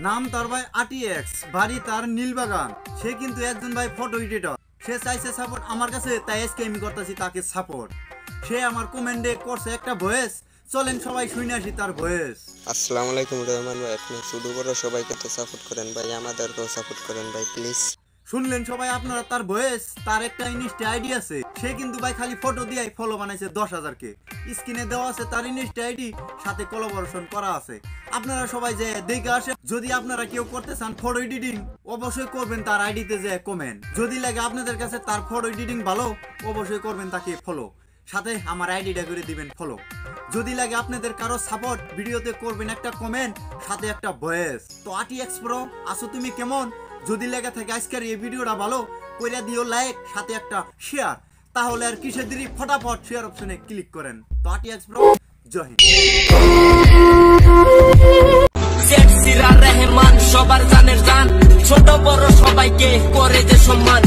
নাম তার ভাই আটিএক্স, বাড়ি তার নীলবাগান। সে কিন্তু একজন ভাই ফটো এডিটর। সে চাইছে সাপোর্ট আমার কাছে, তাই আজকে আমি করতেছি তাকে সাপোর্ট। সে আমার কমেন্টে করছে একটা ভয়েস, চলেন সবাই শুনে আসি তার ভয়েস। আসসালামু আলাইকুম রহমান ভাই, আপনি শুধু বড় সবাইকে তো সাপোর্ট করেন ভাই, আমাদেরকেও সাপোর্ট করেন ভাই প্লিজ। শুনলেন সবাই আপনারা তার ভয়েস। তার একটা ইনস্টা আইডি আছে। সে কিন্তু ভাই খালি ফটো দিয়ে ফলো বানাইছে 10,000 কে। স্ক্রিনে দেওয়া আছে তার ইনস্টা আইডি, সাথে কোলাবোরেশন করা আছে। আপনারা সবাই যে দেখে আসে। যদি আপনারা কেউ করতে চান ফটো এডিটিং, অবশ্যই করবেন তার আইডিতে যে কমেন্ট। যদি লাগে আপনাদের কাছে তার ফটো এডিটিং ভালো, অবশ্যই করবেন তাকে ফলো, সাথে আমার আইডিটা করে দিবেন ফলো। যদি লাগে আপনাদের কারো সাপোর্ট, ভিডিওতে করবেন একটা কমেন্ট, সাথে একটা ভয়েস। তো আটিএক্স প্রো আসো তুমি কেমন? যদি লেগে থাকে আজকের এই ভিডিওটা ভালো কইরা দিও লাইক, সাথে একটা শেয়ার। তাহলে আর কিসের দেরি, ফটাফট শেয়ার অপশনে ক্লিক করেন। তো আটিএক্স প্রো জয় হিন্দ। রহমান সবার জানের জান, ছোট বড় সবাইকে করে যে সম্মান।